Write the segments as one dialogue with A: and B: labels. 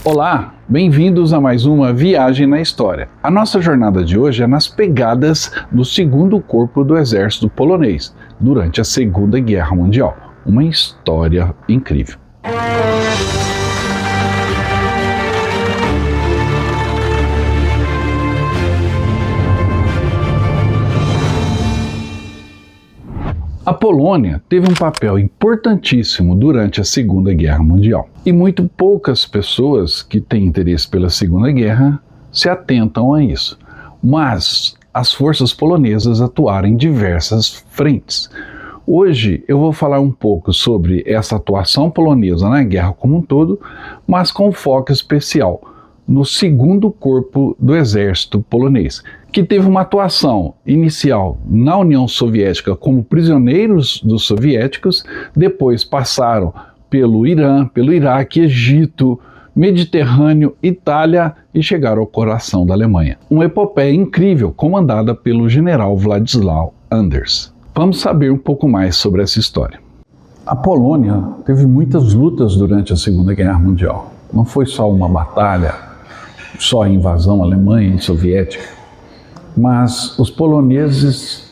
A: Olá, bem-vindos a mais uma Viagem na História. A nossa jornada de hoje é nas pegadas do segundo corpo do exército polonês durante a Segunda Guerra Mundial. Uma história incrível. A Polônia teve um papel importantíssimo durante a Segunda Guerra Mundial. E muito poucas pessoas que têm interesse pela Segunda Guerra se atentam a isso. Mas as forças polonesas atuaram em diversas frentes. Hoje eu vou falar um pouco sobre essa atuação polonesa na guerra como um todo, mas com foco especial no segundo corpo do exército polonês, que teve uma atuação inicial na União Soviética como prisioneiros dos soviéticos, depois passaram pelo Irã, pelo Iraque, Egito, Mediterrâneo, Itália e chegaram ao coração da Alemanha. Uma epopeia incrível comandada pelo general Władysław Anders. Vamos saber um pouco mais sobre essa história. A Polônia teve muitas lutas durante a Segunda Guerra Mundial. Não foi só uma batalha, só a invasão alemã e soviética, mas os poloneses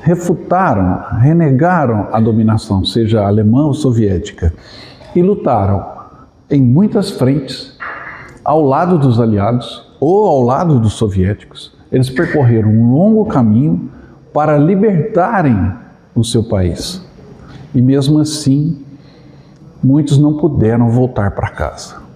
A: refutaram, renegaram a dominação, seja alemã ou soviética, e lutaram em muitas frentes, ao lado dos aliados ou ao lado dos soviéticos. Eles percorreram um longo caminho para libertarem o seu país. E mesmo assim, muitos não puderam voltar para casa.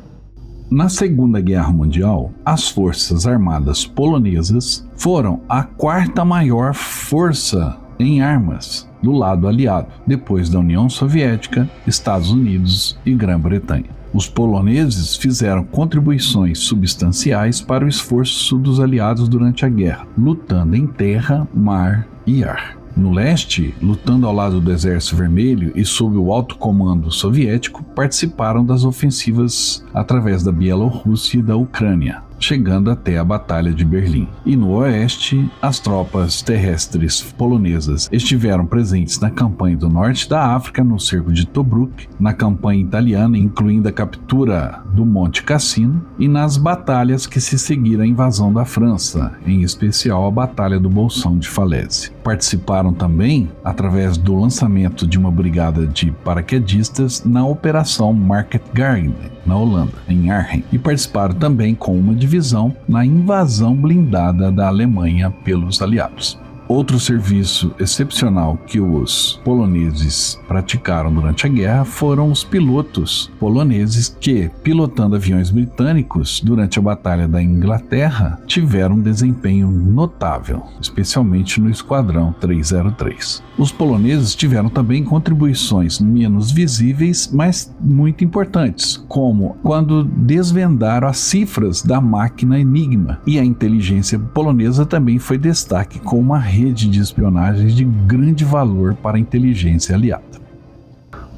A: Na Segunda Guerra Mundial, as forças armadas polonesas foram a quarta maior força em armas do lado aliado, depois da União Soviética, Estados Unidos e Grã-Bretanha. Os poloneses fizeram contribuições substanciais para o esforço dos aliados durante a guerra, lutando em terra, mar e ar. No leste, lutando ao lado do Exército Vermelho e sob o alto comando soviético, participaram das ofensivas através da Bielorrússia e da Ucrânia, chegando até a Batalha de Berlim. E no oeste, as tropas terrestres polonesas estiveram presentes na campanha do norte da África, no cerco de Tobruk, na campanha italiana, incluindo a captura do Monte Cassino, e nas batalhas que se seguiram à invasão da França, em especial a Batalha do Bolsão de Falaise. Participaram também, através do lançamento de uma brigada de paraquedistas, na Operação Market Garden, na Holanda, em Arnhem, e participaram também com uma divisão na invasão blindada da Alemanha pelos aliados. Outro serviço excepcional que os poloneses praticaram durante a guerra foram os pilotos poloneses que, pilotando aviões britânicos durante a Batalha da Inglaterra, tiveram um desempenho notável, especialmente no Esquadrão 303. Os poloneses tiveram também contribuições menos visíveis, mas muito importantes, como quando desvendaram as cifras da máquina Enigma, e a inteligência polonesa também foi destaque com uma rede de espionagem de grande valor para a inteligência aliada.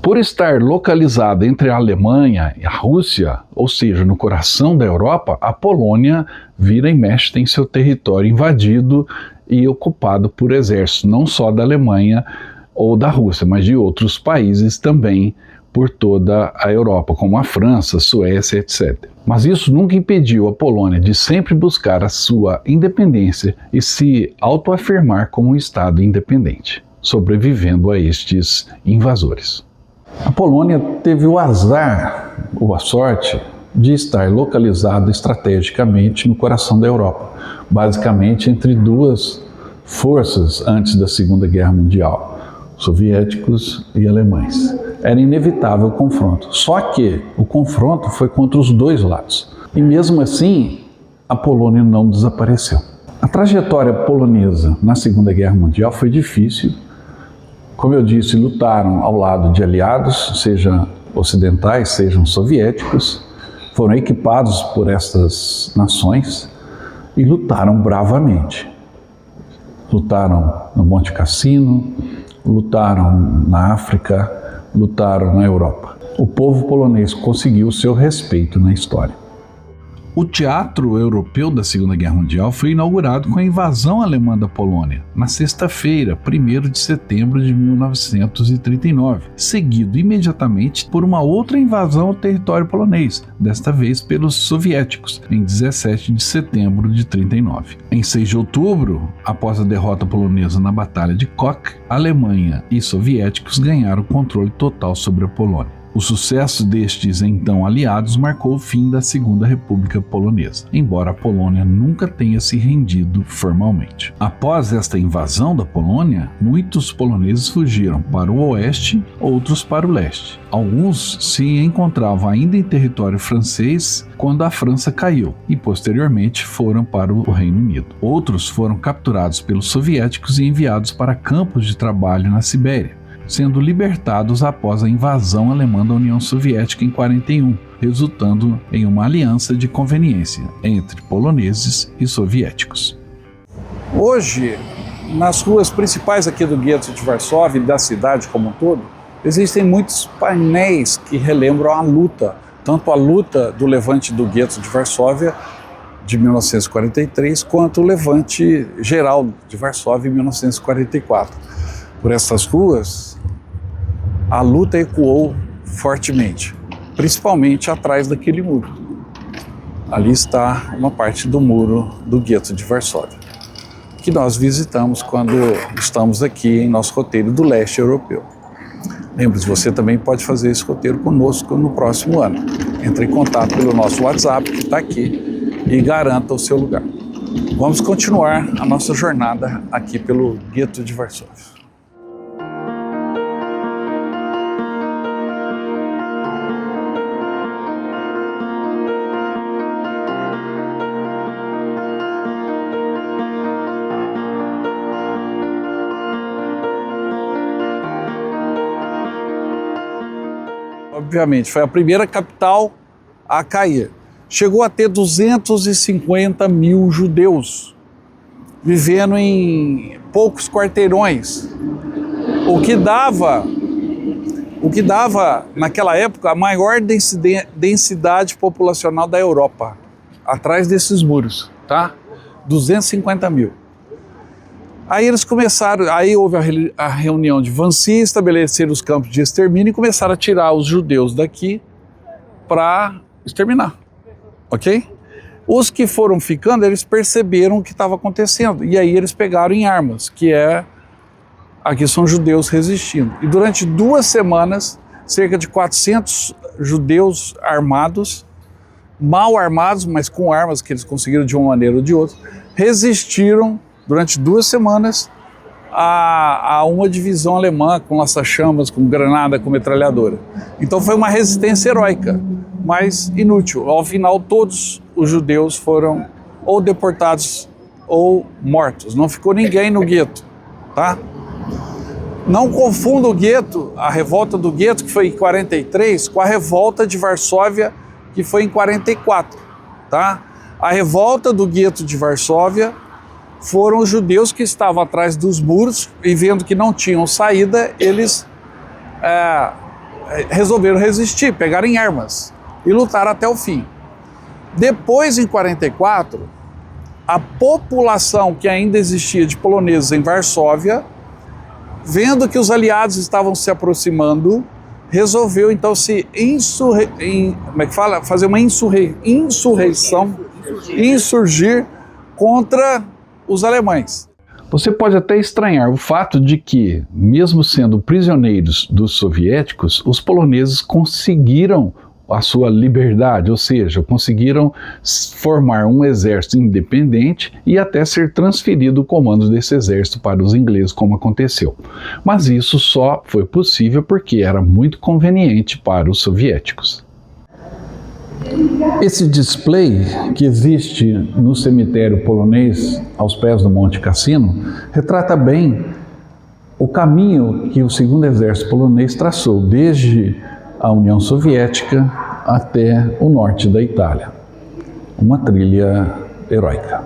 A: Por estar localizada entre a Alemanha e a Rússia, ou seja, no coração da Europa, a Polônia vira e mexe tem seu território invadido e ocupado por exércitos não só da Alemanha ou da Rússia, mas de outros países também por toda a Europa, como a França, Suécia, etc. Mas isso nunca impediu a Polônia de sempre buscar a sua independência e se autoafirmar como um Estado independente, sobrevivendo a estes invasores. A Polônia teve o azar, ou a sorte, de estar localizada estrategicamente no coração da Europa, basicamente entre duas forças antes da Segunda Guerra Mundial, soviéticos e alemães. Era inevitável o confronto, só que o confronto foi contra os dois lados. E mesmo assim, a Polônia não desapareceu. A trajetória polonesa na Segunda Guerra Mundial foi difícil. Como eu disse, lutaram ao lado de aliados, sejam ocidentais, sejam soviéticos, foram equipados por essas nações e lutaram bravamente. Lutaram no Monte Cassino, lutaram na África, lutaram na Europa. O povo polonês conseguiu o seu respeito na história. O teatro europeu da Segunda Guerra Mundial foi inaugurado com a invasão alemã da Polônia, na sexta-feira, 1º de setembro de 1939, seguido imediatamente por uma outra invasão ao território polonês, desta vez pelos soviéticos, em 17 de setembro de 1939. Em 6 de outubro, após a derrota polonesa na Batalha de Kock, Alemanha e soviéticos ganharam o controle total sobre a Polônia. O sucesso destes então aliados marcou o fim da Segunda República Polonesa, embora a Polônia nunca tenha se rendido formalmente. Após esta invasão da Polônia, muitos poloneses fugiram para o oeste, outros para o leste. Alguns se encontravam ainda em território francês quando a França caiu e posteriormente foram para o Reino Unido. Outros foram capturados pelos soviéticos e enviados para campos de trabalho na Sibéria, sendo libertados após a invasão alemã da União Soviética em 1941, resultando em uma aliança de conveniência entre poloneses e soviéticos.
B: Hoje, nas ruas principais aqui do gueto de Varsóvia e da cidade como um todo, existem muitos painéis que relembram a luta, tanto a luta do levante do gueto de Varsóvia de 1943, quanto o levante geral de Varsóvia em 1944. Por essas ruas, a luta ecoou fortemente, principalmente atrás daquele muro. Ali está uma parte do muro do gueto de Varsóvia, que nós visitamos quando estamos aqui em nosso roteiro do leste europeu. Lembre-se, você também pode fazer esse roteiro conosco no próximo ano. Entre em contato pelo nosso WhatsApp, que está aqui, e garanta o seu lugar. Vamos continuar a nossa jornada aqui pelo gueto de Varsóvia. Obviamente, foi a primeira capital a cair. Chegou a ter 250 mil judeus vivendo em poucos quarteirões, o que dava naquela época a maior densidade populacional da Europa, atrás desses muros, tá? 250 mil. Aí eles começaram, aí houve a reunião de Wannsee, estabeleceram os campos de extermínio e começaram a tirar os judeus daqui para exterminar, ok? Os que foram ficando, eles perceberam o que estava acontecendo e aí eles pegaram em armas, aqui são judeus resistindo. E durante 2 semanas, cerca de 400 judeus armados, mal armados, mas com armas que eles conseguiram de uma maneira ou de outra, resistiram durante 2 semanas a uma divisão alemã com lança-chamas, com granada, com metralhadora. Então foi uma resistência heróica, mas inútil. Ao final, todos os judeus foram ou deportados ou mortos. Não ficou ninguém no gueto, tá? Não confunda o gueto, a revolta do gueto, que foi em 43, com a revolta de Varsóvia, que foi em 44, tá? A revolta do gueto de Varsóvia foram os judeus que estavam atrás dos muros e vendo que não tinham saída, eles resolveram resistir, pegaram em armas e lutaram até o fim. Depois, em 44, a população que ainda existia de poloneses em Varsóvia, vendo que os aliados estavam se aproximando, resolveu então fazer uma insurgir contra os alemães.
A: Você pode até estranhar o fato de que, mesmo sendo prisioneiros dos soviéticos, os poloneses conseguiram a sua liberdade, ou seja, conseguiram formar um exército independente e até ser transferido o comando desse exército para os ingleses, como aconteceu. Mas isso só foi possível porque era muito conveniente para os soviéticos. Esse display que existe no cemitério polonês, aos pés do Monte Cassino, retrata bem o caminho que o segundo exército polonês traçou, desde a União Soviética até o norte da Itália. Uma trilha heróica.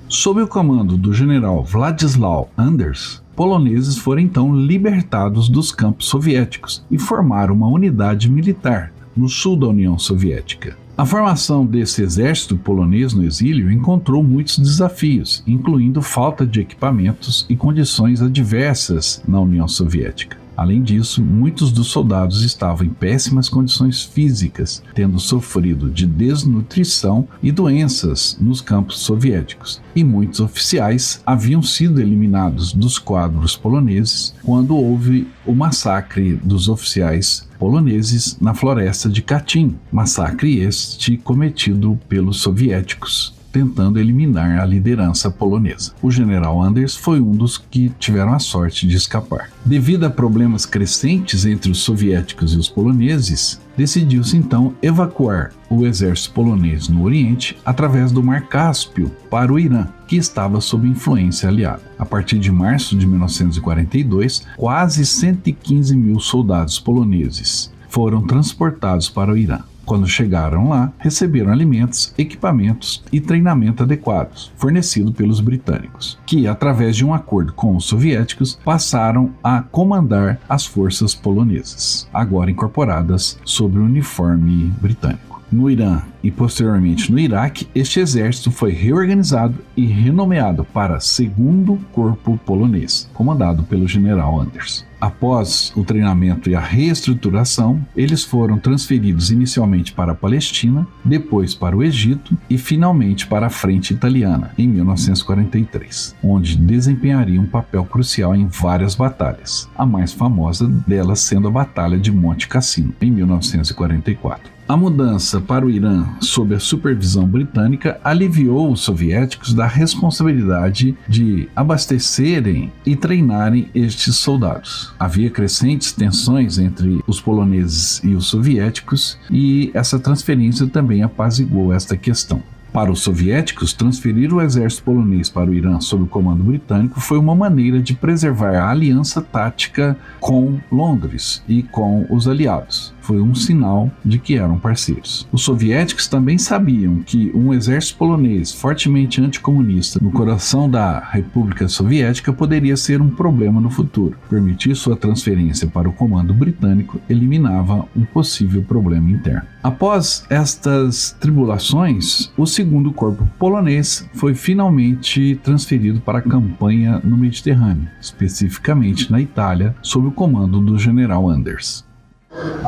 A: Sob o comando do general Władysław Anders, poloneses foram então libertados dos campos soviéticos e formaram uma unidade militar no sul da União Soviética. A formação desse exército polonês no exílio encontrou muitos desafios, incluindo falta de equipamentos e condições adversas na União Soviética. Além disso, muitos dos soldados estavam em péssimas condições físicas, tendo sofrido de desnutrição e doenças nos campos soviéticos, e muitos oficiais haviam sido eliminados dos quadros poloneses quando houve o massacre dos oficiais poloneses na floresta de Katyn, massacre este cometido pelos soviéticos, tentando eliminar a liderança polonesa. O general Anders foi um dos que tiveram a sorte de escapar. Devido a problemas crescentes entre os soviéticos e os poloneses, decidiu-se então evacuar o exército polonês no Oriente através do Mar Cáspio para o Irã, que estava sob influência aliada. A partir de março de 1942, quase 115 mil soldados poloneses foram transportados para o Irã. Quando chegaram lá, receberam alimentos, equipamentos e treinamento adequados, fornecido pelos britânicos, que, através de um acordo com os soviéticos, passaram a comandar as forças polonesas, agora incorporadas sob o uniforme britânico. No Irã e posteriormente no Iraque, este exército foi reorganizado e renomeado para Segundo Corpo Polonês, comandado pelo general Anders. Após o treinamento e a reestruturação, eles foram transferidos inicialmente para a Palestina, depois para o Egito e finalmente para a Frente Italiana, em 1943, onde desempenhariam um papel crucial em várias batalhas, a mais famosa delas sendo a Batalha de Monte Cassino, em 1944. A mudança para o Irã sob a supervisão britânica aliviou os soviéticos da responsabilidade de abastecerem e treinarem estes soldados. Havia crescentes tensões entre os poloneses e os soviéticos e essa transferência também apaziguou esta questão. Para os soviéticos, transferir o exército polonês para o Irã sob o comando britânico foi uma maneira de preservar a aliança tática com Londres e com os aliados. Foi um sinal de que eram parceiros. Os soviéticos também sabiam que um exército polonês fortemente anticomunista no coração da República Soviética poderia ser um problema no futuro. Permitir sua transferência para o comando britânico eliminava um possível problema interno. Após estas tribulações, o Segundo Corpo Polonês foi finalmente transferido para a campanha no Mediterrâneo, especificamente na Itália, sob o comando do general Anders.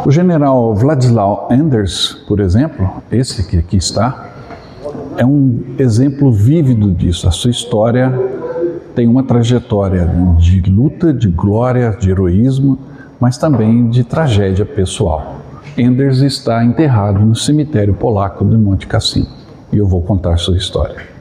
A: O general Władysław Anders, por exemplo, esse que aqui está, é um exemplo vívido disso. A sua história tem uma trajetória de luta, de glória, de heroísmo, mas também de tragédia pessoal. Anders está enterrado no cemitério polaco de Monte Cassino, e eu vou contar sua história.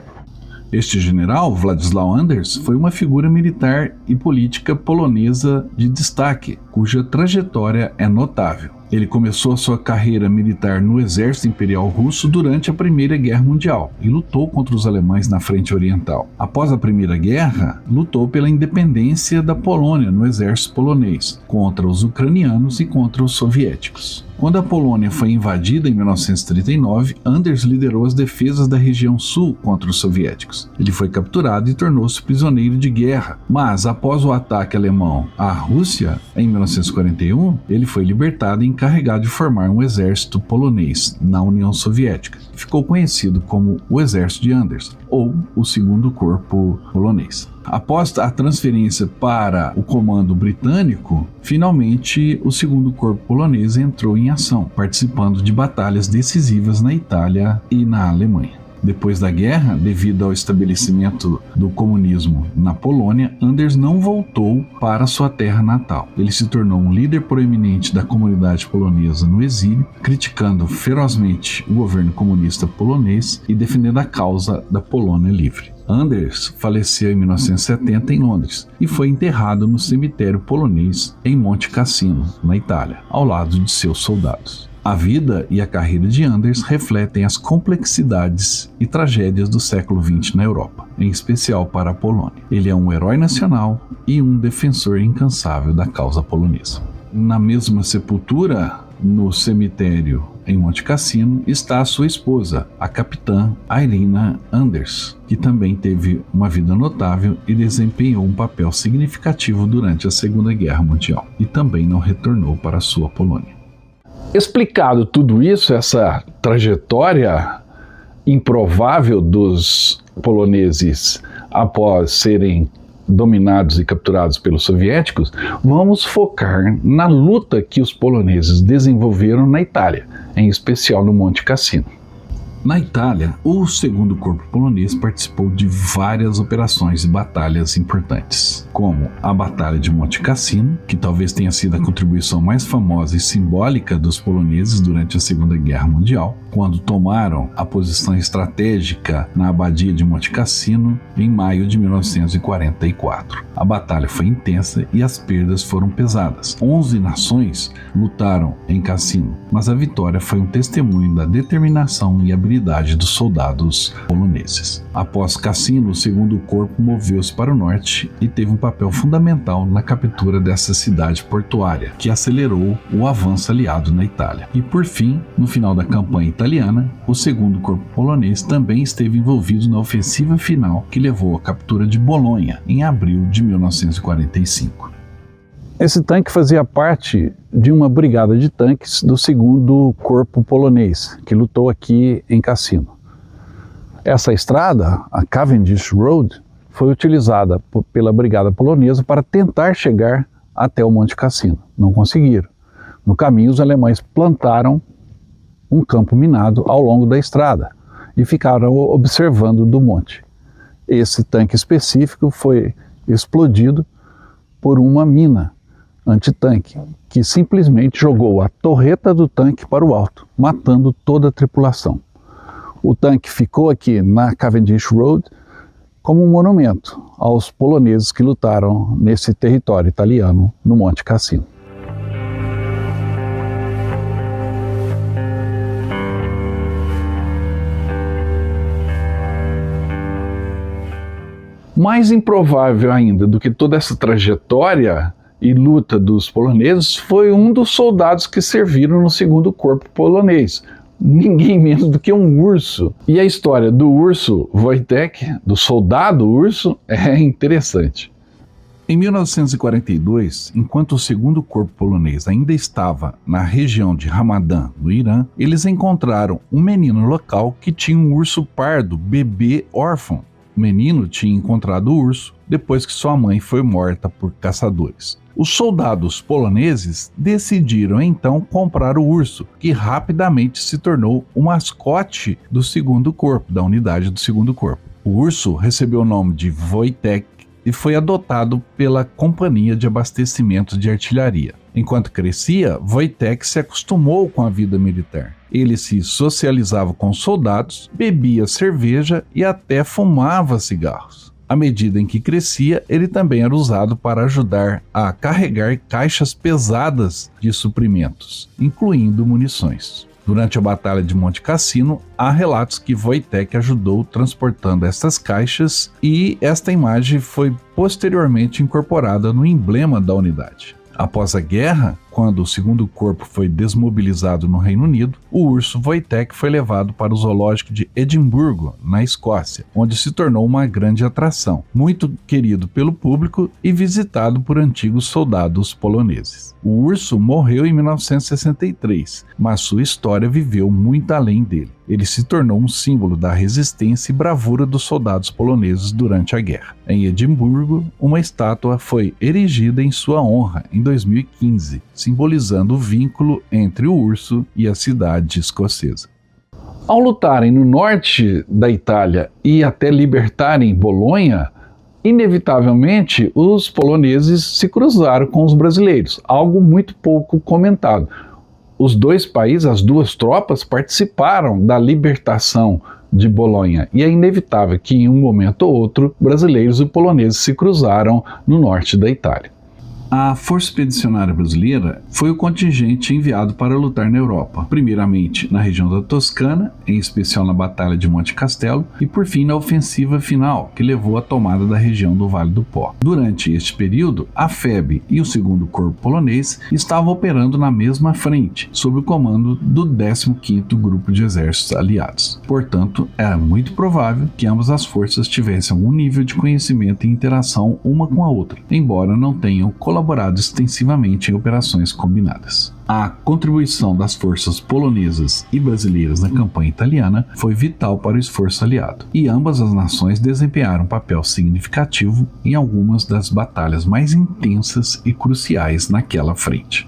A: Este general, Władysław Anders, foi uma figura militar e política polonesa de destaque, cuja trajetória é notável. Ele começou a sua carreira militar no exército imperial russo durante a Primeira Guerra Mundial e lutou contra os alemães na frente oriental. Após a Primeira Guerra, lutou pela independência da Polônia no exército polonês, contra os ucranianos e contra os soviéticos. Quando a Polônia foi invadida em 1939, Anders liderou as defesas da região sul contra os soviéticos. Ele foi capturado e tornou-se prisioneiro de guerra, mas após o ataque alemão à Rússia, em 1941, ele foi libertado e encarregado de formar um exército polonês na União Soviética. Ficou conhecido como o Exército de Anders, ou o Segundo Corpo Polonês. Após a transferência para o comando britânico, finalmente o Segundo Corpo Polonês entrou em ação, participando de batalhas decisivas na Itália e na Alemanha. Depois da guerra, devido ao estabelecimento do comunismo na Polônia, Anders não voltou para sua terra natal. Ele se tornou um líder proeminente da comunidade polonesa no exílio, criticando ferozmente o governo comunista polonês e defendendo a causa da Polônia livre. Anders faleceu em 1970 em Londres e foi enterrado no cemitério polonês em Monte Cassino, na Itália, ao lado de seus soldados. A vida e a carreira de Anders refletem as complexidades e tragédias do século XX na Europa, em especial para a Polônia. Ele é um herói nacional e um defensor incansável da causa polonesa. Na mesma sepultura, no cemitério em Monte Cassino, está a sua esposa, a capitã Irina Anders, que também teve uma vida notável e desempenhou um papel significativo durante a Segunda Guerra Mundial, e também não retornou para a sua Polônia. Explicado tudo isso, essa trajetória improvável dos poloneses após serem dominados e capturados pelos soviéticos, vamos focar na luta que os poloneses desenvolveram na Itália, em especial no Monte Cassino. Na Itália, o segundo corpo polonês participou de várias operações e batalhas importantes, como a Batalha de Monte Cassino, que talvez tenha sido a contribuição mais famosa e simbólica dos poloneses durante a Segunda Guerra Mundial, quando tomaram a posição estratégica na Abadia de Monte Cassino em maio de 1944. A batalha foi intensa e as perdas foram pesadas. 11 nações lutaram em Cassino, mas a vitória foi um testemunho da determinação e habilidade dos soldados poloneses. Após Cassino, o segundo corpo moveu-se para o norte e teve um papel fundamental na captura dessa cidade portuária, que acelerou o avanço aliado na Itália. E por fim, no final da campanha italiana, o segundo corpo polonês também esteve envolvido na ofensiva final que levou à captura de Bolonha em abril de 1945.
B: Esse tanque fazia parte de uma brigada de tanques do segundo corpo polonês, que lutou aqui em Cassino. Essa estrada, a Cavendish Road, foi utilizada pela brigada polonesa para tentar chegar até o Monte Cassino. Não conseguiram. No caminho, os alemães plantaram um campo minado ao longo da estrada e ficaram observando do monte. Esse tanque específico foi explodido por uma mina antitanque, que simplesmente jogou a torreta do tanque para o alto, matando toda a tripulação. O tanque ficou aqui na Cavendish Road como um monumento aos poloneses que lutaram nesse território italiano no Monte Cassino.
A: Mais improvável ainda do que toda essa trajetória e luta dos poloneses foi um dos soldados que serviram no segundo corpo polonês, ninguém menos do que um urso. E a história do urso Wojtek, do soldado urso, é interessante. Em 1942, enquanto o segundo corpo polonês ainda estava na região de Hamadan, no Irã, eles encontraram um menino local que tinha um urso pardo, bebê órfão. O menino tinha encontrado o urso depois que sua mãe foi morta por caçadores. Os soldados poloneses decidiram então comprar o urso, que rapidamente se tornou o mascote do segundo corpo, da unidade do segundo corpo. O urso recebeu o nome de Wojtek e foi adotado pela Companhia de Abastecimento de Artilharia. Enquanto crescia, Wojtek se acostumou com a vida militar. Ele se socializava com os soldados, bebia cerveja e até fumava cigarros. À medida em que crescia, ele também era usado para ajudar a carregar caixas pesadas de suprimentos, incluindo munições. Durante a Batalha de Monte Cassino, há relatos que Wojtek ajudou transportando essas caixas e esta imagem foi posteriormente incorporada no emblema da unidade. Após a guerra, quando o segundo corpo foi desmobilizado no Reino Unido, o urso Wojtek foi levado para o zoológico de Edimburgo, na Escócia, onde se tornou uma grande atração, muito querido pelo público e visitado por antigos soldados poloneses. O urso morreu em 1963, mas sua história viveu muito além dele. Ele se tornou um símbolo da resistência e bravura dos soldados poloneses durante a guerra. Em Edimburgo, uma estátua foi erigida em sua honra em 2015, simbolizando o vínculo entre o urso e a cidade escocesa. Ao lutarem no norte da Itália e até libertarem Bolonha, inevitavelmente os poloneses se cruzaram com os brasileiros, algo muito pouco comentado. Os dois países, as duas tropas, participaram da libertação de Bolonha e é inevitável que em um momento ou outro brasileiros e poloneses se cruzaram no norte da Itália. A Força Expedicionária Brasileira foi o contingente enviado para lutar na Europa, primeiramente na região da Toscana, em especial na Batalha de Monte Castelo, e por fim na ofensiva final, que levou à tomada da região do Vale do Pó. Durante este período, a FEB e o segundo corpo polonês estavam operando na mesma frente, sob o comando do 15º Grupo de Exércitos Aliados. Portanto, era muito provável que ambas as forças tivessem algum nível de conhecimento e interação uma com a outra, embora não tenham colaborado colaborado extensivamente em operações combinadas. A contribuição das forças polonesas e brasileiras na campanha italiana foi vital para o esforço aliado, e ambas as nações desempenharam um papel significativo em algumas das batalhas mais intensas e cruciais naquela frente.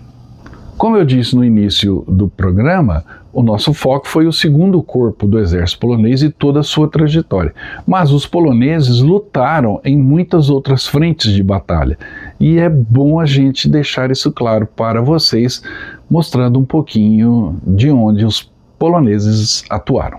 A: Como eu disse no início do programa, o nosso foco foi o segundo corpo do exército polonês e toda a sua trajetória. Mas os poloneses lutaram em muitas outras frentes de batalha. E é bom a gente deixar isso claro para vocês, mostrando um pouquinho de onde os poloneses atuaram.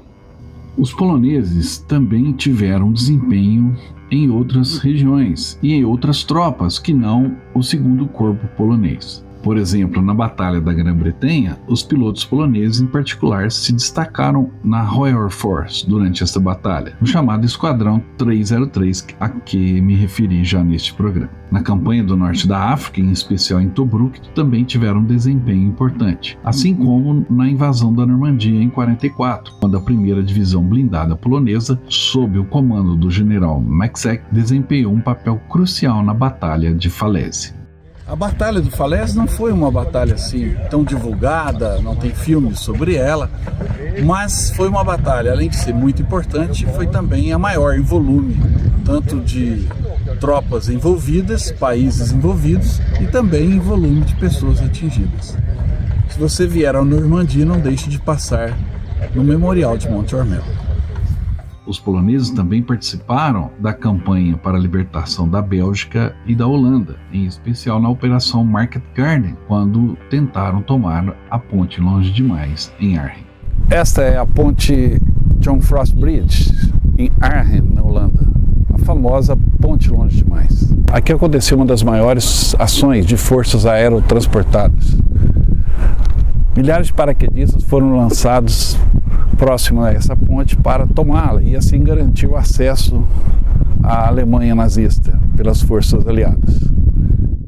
A: Os poloneses também tiveram desempenho em outras regiões e em outras tropas que não o segundo corpo polonês. Por exemplo, na Batalha da Grã-Bretanha, os pilotos poloneses em particular se destacaram na Royal Air Force durante esta batalha, no chamado Esquadrão 303, a que me referi já neste programa. Na campanha do norte da África, em especial em Tobruk, também tiveram um desempenho importante, assim como na invasão da Normandia em 44, quando a primeira divisão blindada polonesa, sob o comando do general Maxek, desempenhou um papel crucial na Batalha de Falaise.
B: A Batalha do Falaise não foi uma batalha assim tão divulgada, não tem filmes sobre ela, mas foi uma batalha, além de ser muito importante, foi também a maior em volume, tanto de tropas envolvidas, países envolvidos e também em volume de pessoas atingidas. Se você vier ao Normandia, não deixe de passar no Memorial de Monte Ormel.
A: Os poloneses também participaram da campanha para a libertação da Bélgica e da Holanda, em especial na Operação Market Garden, quando tentaram tomar a ponte Longe Demais em Arnhem.
B: Esta é a ponte John Frost Bridge, em Arnhem, na Holanda. A famosa ponte Longe Demais. Aqui aconteceu uma das maiores ações de forças aerotransportadas. Milhares de paraquedistas foram lançados próximo a essa ponte para tomá-la e assim garantir o acesso à Alemanha nazista pelas forças aliadas.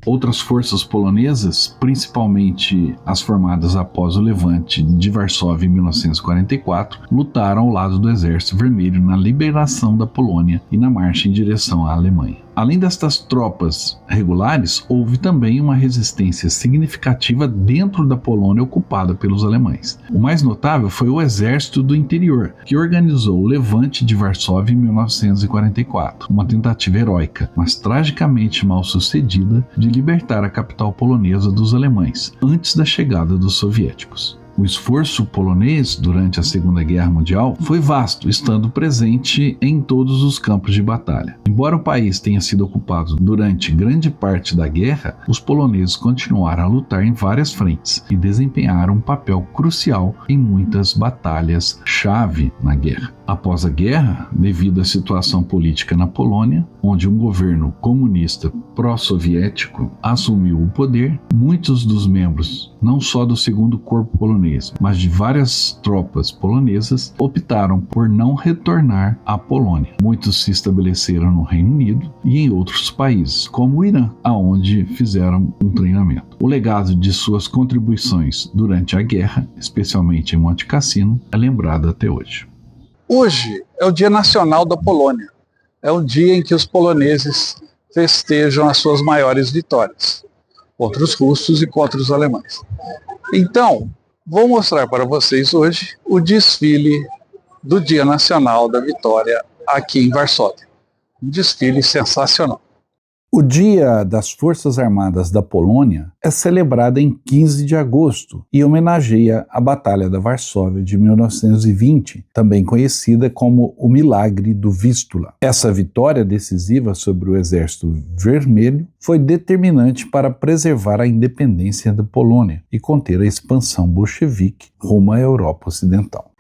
A: Outras forças polonesas, principalmente as formadas após o levante de Varsóvia em 1944, lutaram ao lado do Exército Vermelho na liberação da Polônia e na marcha em direção à Alemanha. Além destas tropas regulares, houve também uma resistência significativa dentro da Polônia ocupada pelos alemães. O mais notável foi o Exército do Interior, que organizou o levante de Varsóvia em 1944, uma tentativa heróica, mas tragicamente mal sucedida, de libertar a capital polonesa dos alemães, antes da chegada dos soviéticos. O esforço polonês durante a Segunda Guerra Mundial foi vasto, estando presente em todos os campos de batalha. Embora o país tenha sido ocupado durante grande parte da guerra, os poloneses continuaram a lutar em várias frentes e desempenharam um papel crucial em muitas batalhas-chave na guerra. Após a guerra, devido à situação política na Polônia, onde um governo comunista pró-soviético assumiu o poder, muitos dos membros, não só do segundo corpo polonês, mas de várias tropas polonesas, optaram por não retornar à Polônia. Muitos se estabeleceram no Reino Unido e em outros países, como o Irã, aonde fizeram um treinamento. O legado de suas contribuições durante a guerra, especialmente em Monte Cassino, é lembrado até hoje.
B: Hoje é o Dia Nacional da Polônia. É um dia em que os poloneses festejam as suas maiores vitórias contra os russos e contra os alemães. Então, vou mostrar para vocês hoje o desfile do Dia Nacional da Vitória aqui em Varsóvia. Um desfile sensacional. O Dia das Forças Armadas da Polônia é celebrado em 15 de agosto e homenageia a Batalha da Varsóvia de 1920, também conhecida como o Milagre do Vístula. Essa vitória decisiva sobre o Exército Vermelho foi determinante para preservar a independência da Polônia e conter a expansão bolchevique rumo à Europa Ocidental.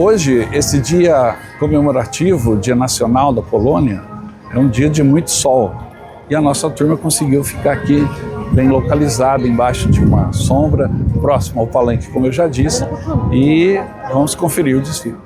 B: Hoje, esse dia comemorativo, Dia Nacional da Polônia, é um dia de muito sol. E a nossa turma conseguiu ficar aqui bem localizada, embaixo de uma sombra, próximo ao palanque, como eu já disse, e vamos conferir o desfile.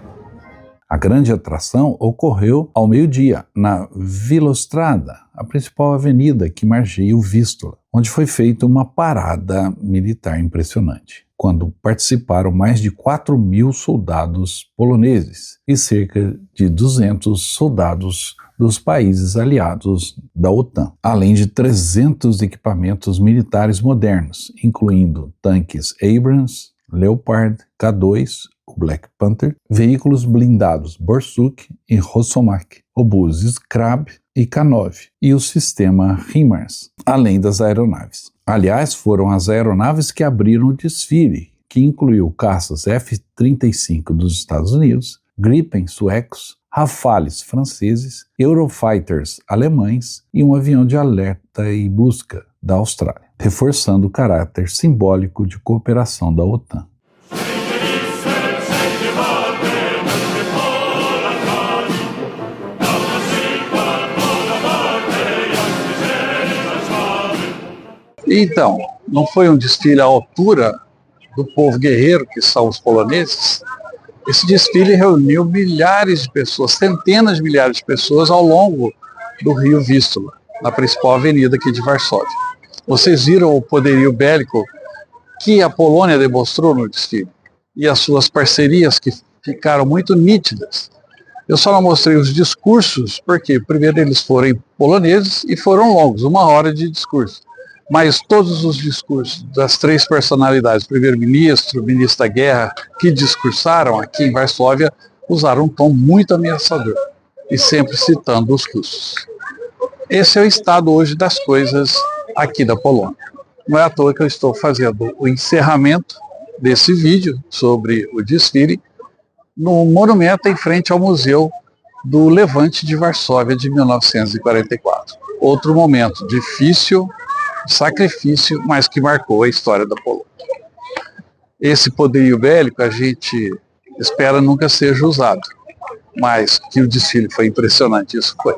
B: A grande atração ocorreu ao meio-dia, na Vilostrada, a principal avenida que margeia o Vístula, onde foi feita uma parada militar impressionante, quando participaram mais de 4.000 soldados poloneses e cerca de 200 soldados dos países aliados da OTAN, além de 300 equipamentos militares modernos, incluindo tanques Abrams, Leopard, K2, o Black Panther, veículos blindados Borsuk e Rosomach, obuses Krab e K9 e o sistema HIMARS, além das aeronaves. Aliás, foram as aeronaves que abriram o desfile, que incluiu caças F-35 dos Estados Unidos, Gripen suecos, Rafales franceses, Eurofighters alemães e um avião de alerta e busca da Austrália, reforçando o caráter simbólico de cooperação da OTAN.
C: Então, não foi um desfile à altura do povo guerreiro, que são os poloneses? Esse desfile reuniu milhares de pessoas, centenas de milhares de pessoas ao longo do rio Vístula, na principal avenida aqui de Varsóvia. Vocês viram o poderio bélico que a Polônia demonstrou no desfile e as suas parcerias que ficaram muito nítidas. Eu só não mostrei os discursos porque primeiro eles foram poloneses e foram longos, 1 hora de discurso. Mas todos os discursos das 3 personalidades, primeiro-ministro, ministro da guerra, que discursaram aqui em Varsóvia, usaram um tom muito ameaçador e sempre citando os russos. Esse é o estado hoje das coisas aqui da Polônia. Não é à toa que eu estou fazendo o encerramento desse vídeo sobre o desfile no monumento em frente ao Museu do Levante de Varsóvia de 1944. Outro momento difícil, sacrifício, mas que marcou a história da Polônia. Esse poderio bélico a gente espera nunca seja usado, mas que o desfile foi impressionante, isso foi.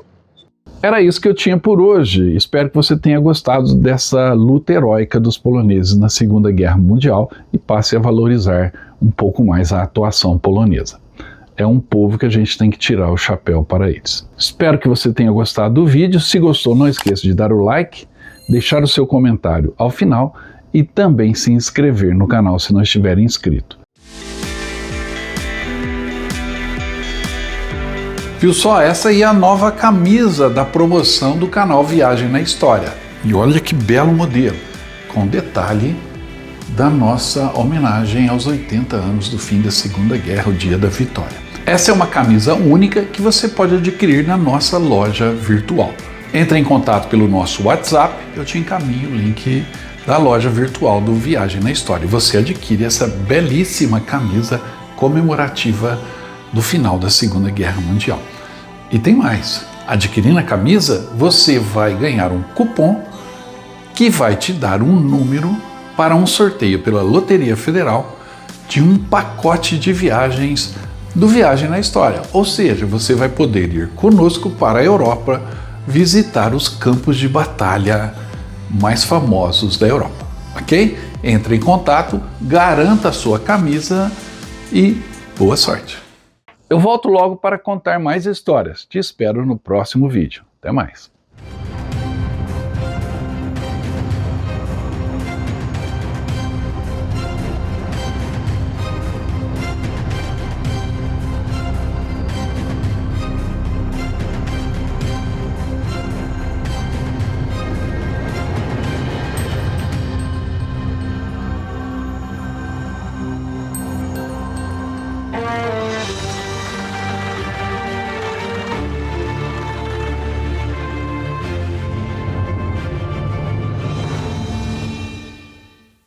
A: Era isso que eu tinha por hoje. Espero que você tenha gostado dessa luta heróica dos poloneses na Segunda Guerra Mundial e passe a valorizar um pouco mais a atuação polonesa. É um povo que a gente tem que tirar o chapéu para eles. Espero que você tenha gostado do vídeo. Se gostou, não esqueça de dar o like, deixar o seu comentário ao final e também se inscrever no canal se não estiver inscrito.
B: Viu só? Essa aí é a nova camisa da promoção do canal Viagem na História. E olha que belo modelo, com detalhe da nossa homenagem aos 80 anos do fim da Segunda Guerra, o Dia da Vitória. Essa é uma camisa única que você pode adquirir na nossa loja virtual. Entre em contato pelo nosso WhatsApp, eu te encaminho o link da loja virtual do Viagem na História. Você adquire essa belíssima camisa comemorativa do final da Segunda Guerra Mundial. E tem mais, adquirindo a camisa, você vai ganhar um cupom que vai te dar um número para um sorteio pela Loteria Federal de um pacote de viagens do Viagem na História. Ou seja, você vai poder ir conosco para a Europa visitar os campos de batalha mais famosos da Europa, ok? Entre em contato, garanta a sua camisa e boa sorte! Eu volto logo para contar mais histórias. Te espero no próximo vídeo. Até mais!